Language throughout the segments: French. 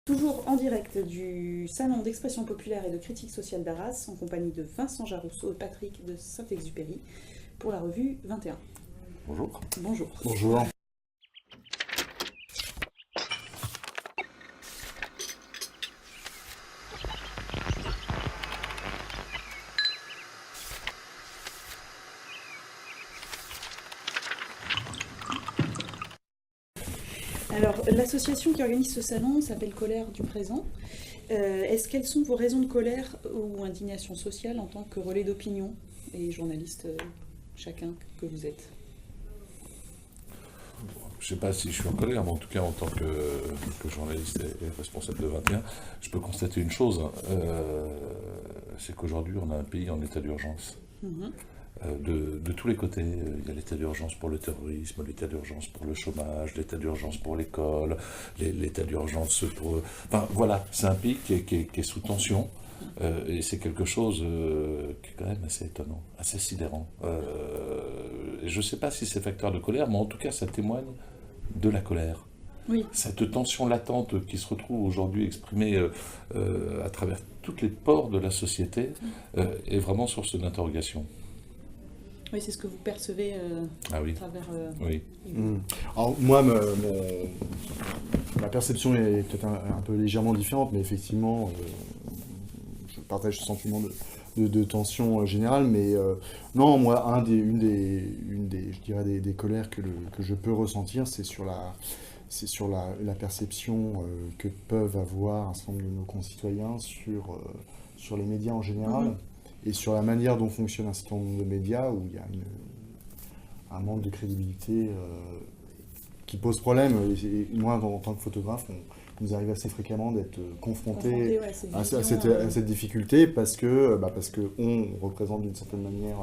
Toujours en direct du Salon d'expression populaire et de critique sociale d'Arras, en compagnie de Vincent Jarousseau et Patrick de Saint-Exupéry, pour la revue 21. Bonjour. Bonjour. Bonjour. Alors, l'association qui organise ce salon s'appelle Colère du Présent. Quelles sont vos raisons de colère ou indignation sociale en tant que relais d'opinion et journaliste, chacun que vous êtes? Je ne sais pas si je suis en colère, mais en tout cas, en tant que journaliste et responsable de 21, je peux constater une chose, c'est qu'aujourd'hui, on a un pays en état d'urgence. De tous les côtés, il y a l'état d'urgence pour le terrorisme, l'état d'urgence pour le chômage, l'état d'urgence pour l'école, l'état d'urgence pour... Enfin, voilà, c'est un pays qui est sous tension, et c'est quelque chose qui est quand même assez étonnant, assez sidérant. Et je ne sais pas si c'est facteur de colère, mais en tout cas, ça témoigne de la colère. Oui. Cette tension latente qui se retrouve aujourd'hui exprimée à travers toutes les pores de la société est vraiment source d'interrogation. Oui, c'est ce que vous percevez Ah oui. à travers... Oui. Alors moi, ma perception est peut-être un peu légèrement différente, mais effectivement, je partage ce sentiment de tension générale, mais non, moi, une des, je dirais des colères que je peux ressentir, c'est sur la perception que peuvent avoir un certain nombre de nos concitoyens sur les médias en général, et sur la manière dont fonctionne un certain nombre de médias, où il y a un manque de crédibilité qui pose problème. Et moi, en tant que photographe, il nous arrive assez fréquemment d'être confrontés à cette difficulté parce que on représente d'une certaine manière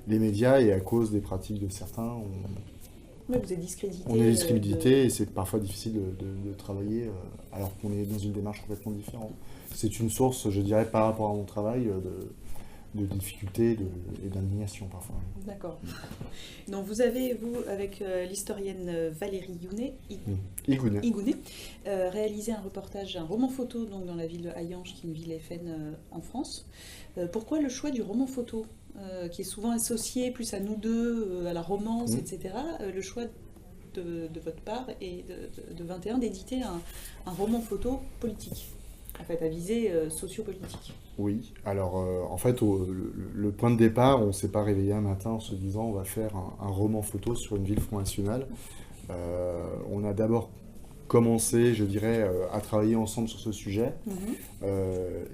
les médias, et à cause des pratiques de certains, vous êtes discrédité. On est discrédité, et c'est parfois difficile de travailler alors qu'on est dans une démarche complètement différente. C'est une source, je dirais, par rapport à mon travail, de difficultés et d'indignation parfois. D'accord. Donc vous avez, avec l'historienne Valérie Igounet, réalisé un reportage, un roman photo donc, dans la ville de Hayange, qui est une ville FN en France. Pourquoi le choix du roman photo, qui est souvent associé plus à nous deux, à la romance, etc. Le choix de votre part et de 21 d'éditer un roman photo politique, en fait, à visée sociopolitique. Oui, alors en fait, le point de départ, on ne s'est pas réveillé un matin en se disant on va faire un roman photo sur une ville Front National. On a d'abord commencé, je dirais, à travailler ensemble sur ce sujet.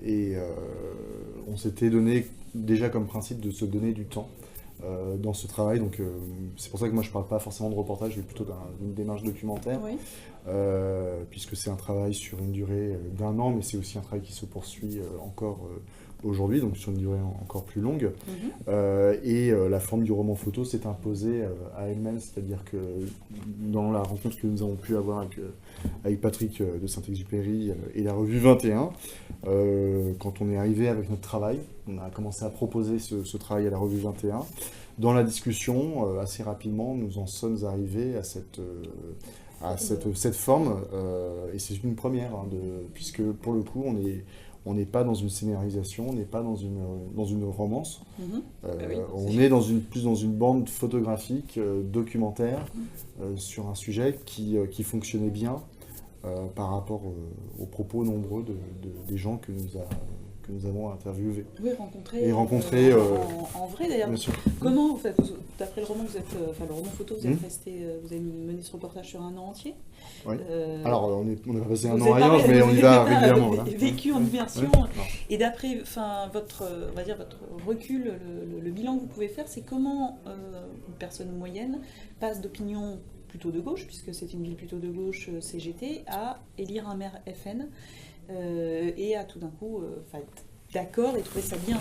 Et on s'était donné déjà comme principe de se donner du temps dans ce travail. Donc c'est pour ça que moi je ne parle pas forcément de reportage, mais plutôt d'une démarche documentaire. Oui. Puisque c'est un travail sur une durée d'1 an, mais c'est aussi un travail qui se poursuit encore aujourd'hui, donc sur une durée encore plus longue. Et la forme du roman photo s'est imposée à elle-même, c'est-à-dire que dans la rencontre que nous avons pu avoir avec Patrick de Saint-Exupéry et la revue 21, quand on est arrivé avec notre travail, on a commencé à proposer ce travail à la revue 21. Dans la discussion, assez rapidement, nous en sommes arrivés à cette forme, et c'est une première, puisque pour le coup, on n'est pas dans une scénarisation, on n'est pas dans une romance, on est plus dans une bande photographique, documentaire, sur un sujet qui fonctionnait bien par rapport aux propos nombreux des gens que nous avons interviewés. Oui, rencontrés en vrai d'ailleurs. Bien sûr. Comment, en fait, d'après le roman, le roman photo, vous avez mené ce reportage sur 1 an entier. Oui. Alors, on n'a pas passé un Vous an à Hayange, mais on y va régulièrement. Vous avez vécu en immersion. Ouais. Et d'après votre recul, le bilan que vous pouvez faire, c'est comment une personne moyenne passe d'opinion plutôt de gauche, puisque c'est une ville plutôt de gauche, CGT, à élire un maire FN, et à tout d'un coup être d'accord et trouver ça bien,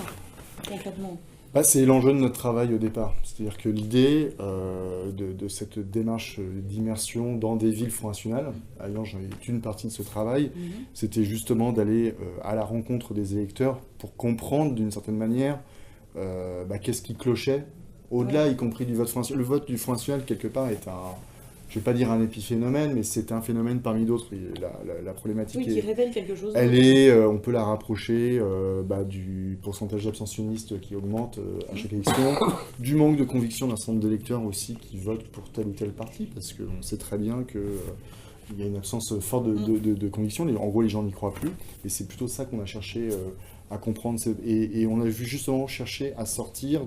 concrètement. C'est l'enjeu de notre travail au départ. C'est-à-dire que l'idée de cette démarche d'immersion dans des villes Front National, Hayange est une partie de ce travail, c'était justement d'aller à la rencontre des électeurs pour comprendre d'une certaine manière qu'est-ce qui clochait, au-delà y compris du vote Front National. Le vote du Front National, quelque part, est je vais pas dire un épiphénomène, mais c'est un phénomène parmi d'autres. La problématique qui révèle quelque chose. On peut la rapprocher du pourcentage d'abstentionnistes qui augmente à chaque élection, du manque de conviction d'un certain nombre de lecteurs aussi qui votent pour tel ou tel parti, parce qu'on sait très bien que il y a une absence forte de conviction. En gros, les gens n'y croient plus, et c'est plutôt ça qu'on a cherché à comprendre. Et on a vu justement chercher à sortir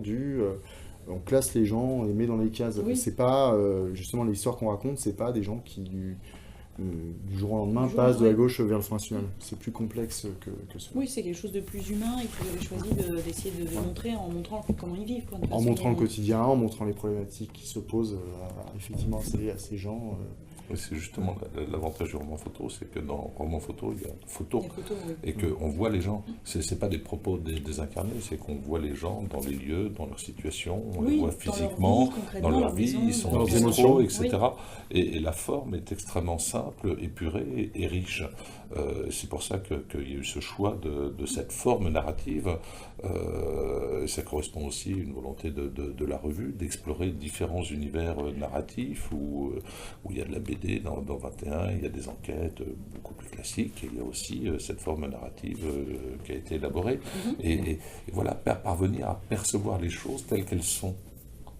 on classe les gens, on les met dans les cases. Oui. C'est pas, justement, l'histoire qu'on raconte, c'est pas des gens qui, du jour au lendemain, passent de la gauche vers le Front National. C'est plus complexe que ça. Oui, c'est quelque chose de plus humain et que vous avez choisi d'essayer de démontrer en montrant comment ils vivent. En montrant le quotidien, en montrant les problématiques qui se posent effectivement à ces gens. C'est justement l'avantage du roman photo, c'est que dans le roman photo, il y a photo, et qu'on voit les gens. C'est pas des propos désincarnés, c'est qu'on voit les gens dans les lieux, dans leur situation, on les voit physiquement, dans leur vie, ils sont dans émotions, etc. Et la forme est extrêmement simple, épurée et riche. C'est pour ça qu'il y a eu ce choix de cette forme narrative. Ça correspond aussi à une volonté de la revue, d'explorer différents univers narratifs où il y a de la BD dans 21, il y a des enquêtes beaucoup plus classiques, et il y a aussi cette forme narrative qui a été élaborée. Et voilà, parvenir à percevoir les choses telles qu'elles sont.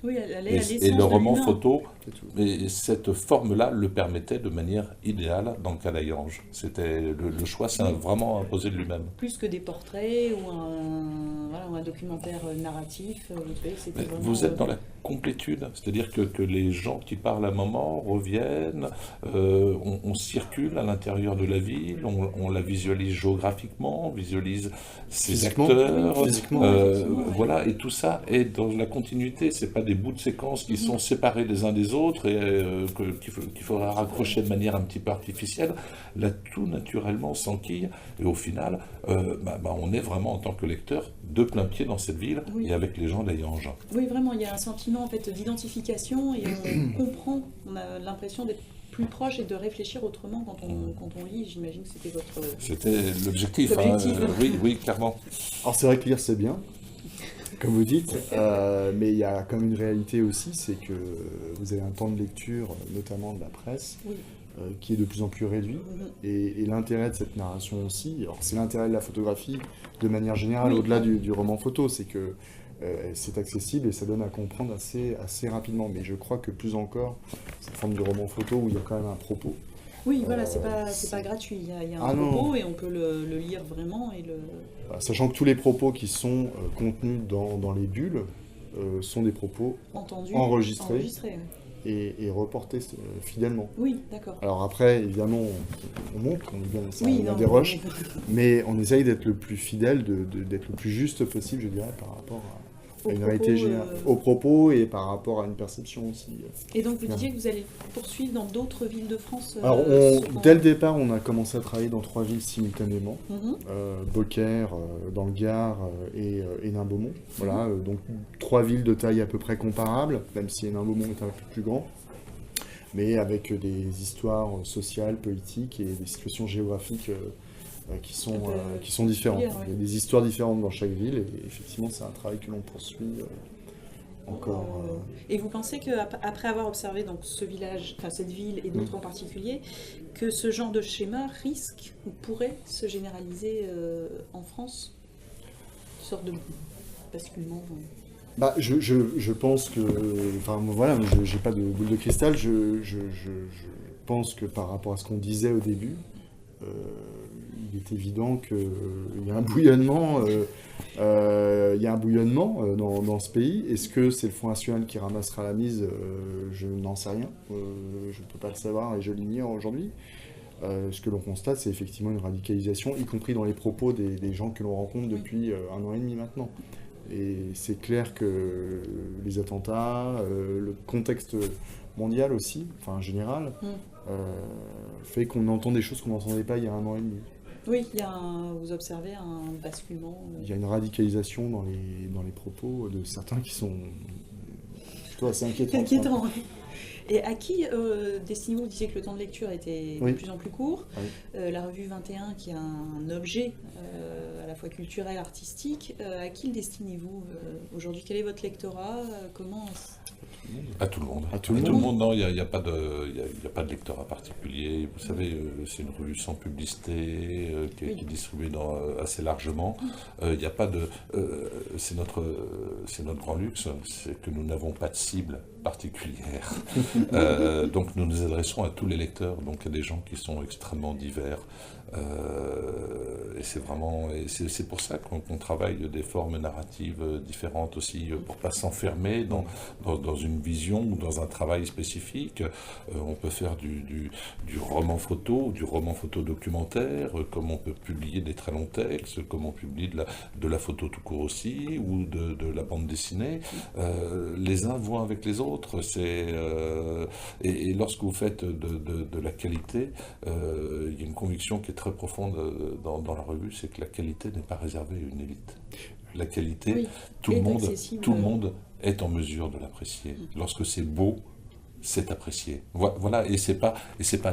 Oui, et le roman photo, et cette forme-là le permettait de manière idéale dans le cas d'Hayange. C'était le choix s'est vraiment imposé de lui-même. Plus que des portraits ou un documentaire narratif. Vous êtes dans la complétude, c'est-à-dire que les gens qui parlent à un moment reviennent, on circule à l'intérieur de la ville, on la visualise géographiquement, on visualise ses acteurs, voilà, et tout ça est dans la continuité. C'est pas des bouts de séquences qui sont séparés les uns des autres et qu'il faudra raccrocher de manière un petit peu artificielle. Là, tout naturellement s'enquille et au final, on est vraiment en tant que lecteur de plein pied dans cette ville et avec les gens d'Hayange. Oui, vraiment, il y a un sentiment en fait d'identification et on comprend, on a l'impression d'être plus proche et de réfléchir autrement quand on lit. J'imagine que c'était C'était l'objectif. Oui, clairement. Alors c'est vrai que lire c'est bien, comme vous dites, mais il y a comme une réalité aussi, c'est que vous avez un temps de lecture, notamment de la presse, qui est de plus en plus réduit. Et l'intérêt de cette narration aussi, alors c'est l'intérêt de la photographie de manière générale, au-delà du roman photo, c'est que c'est accessible et ça donne à comprendre assez rapidement. Mais je crois que plus encore, cette forme de roman photo où il y a quand même un propos. Oui, voilà, c'est pas gratuit. Il y a un propos et on peut le lire vraiment. Sachant que tous les propos qui sont contenus dans les bulles sont des propos enregistrés et reportés fidèlement. Oui, d'accord. Alors après, évidemment, on monte, on a des rushs, mais on essaye d'être le plus fidèle, d'être le plus juste possible, je dirais, par rapport à une réalité générale, aux propos et par rapport à une perception aussi. Et donc vous disiez que vous allez poursuivre dans d'autres villes de France Alors dès le départ, on a commencé à travailler dans 3 villes simultanément, Beaucaire, dans le Gard et Hénin-Beaumont. Voilà, donc 3 villes de taille à peu près comparable, même si Hénin-Beaumont est un peu plus grand, mais avec des histoires sociales, politiques et des situations géographiques qui sont différentes. Il y a des histoires différentes dans chaque ville et effectivement c'est un travail que l'on poursuit encore. Et vous pensez qu'après avoir observé donc ce village, enfin cette ville et d'autres en particulier, que ce genre de schéma risque ou pourrait se généraliser en France, une sorte de basculement je pense que, enfin voilà, j'ai pas de boule de cristal. Je pense que par rapport à ce qu'on disait au début, il est évident qu'il y a un bouillonnement, dans ce pays. Est-ce que c'est le Front National qui ramassera la mise? Je n'en sais rien. Je ne peux pas le savoir et je l'ignore aujourd'hui. Ce que l'on constate, c'est effectivement une radicalisation, y compris dans les propos des gens que l'on rencontre depuis 1 an et demi maintenant. Et c'est clair que les attentats, le contexte mondial aussi, enfin général, fait qu'on entend des choses qu'on n'entendait pas il y a 1 an et demi. Oui, vous observez un basculement. Il y a une radicalisation dans les propos de certains qui sont plutôt assez inquiétants. Et à qui destinez-vous? Vous disiez que le temps de lecture était de plus en plus court. La revue 21, qui a un objet à la fois culturel, artistique, à qui le destinez-vous aujourd'hui? Quel est votre lectorat? Comment À tout le monde. À tout le monde. Non, il n'y a pas de lectorat particulier. Vous savez, c'est une revue sans publicité qui est distribuée assez largement. Il n'y a pas de... c'est notre grand luxe, c'est que nous n'avons pas de cible particulière. Donc nous nous adressons à tous les lecteurs, donc à des gens qui sont extrêmement divers. Et c'est pour ça qu'on travaille des formes narratives différentes aussi, pour pas s'enfermer dans une vision ou dans un travail spécifique. On peut faire du roman photo, du roman photo documentaire, comme on peut publier des très longs textes, comme on publie de la photo tout court aussi, ou de la bande dessinée. Les uns vont avec les autres. Et lorsque vous faites de la qualité, il y a une conviction qui est très profonde dans la revue, c'est que la qualité n'est pas réservée à une élite. La qualité, tout le monde est en mesure de l'apprécier. Lorsque c'est beau, c'est apprécié. Voilà, et c'est pas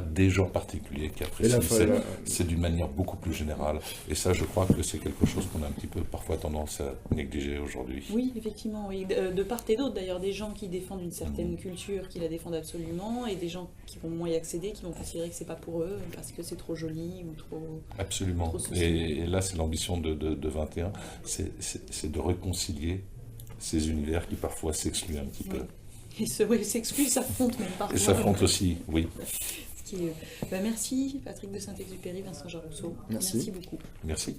des gens particuliers qui apprécient, c'est d'une manière beaucoup plus générale. Et ça, je crois que c'est quelque chose qu'on a un petit peu parfois tendance à négliger aujourd'hui. Oui, effectivement, oui. De part et d'autre, d'ailleurs, des gens qui défendent une certaine culture, qui la défendent absolument, et des gens qui vont moins y accéder, qui vont considérer que c'est pas pour eux, parce que c'est trop joli ou trop... Absolument. Trop et là, c'est l'ambition de 21, c'est de réconcilier ces univers qui parfois s'excluent un petit peu. Et s'exclut, s'affrontent même parfois. Et s'affrontent aussi, oui. Merci Patrick de Saint-Exupéry, Vincent Jarousseau. Merci Beaucoup. Merci.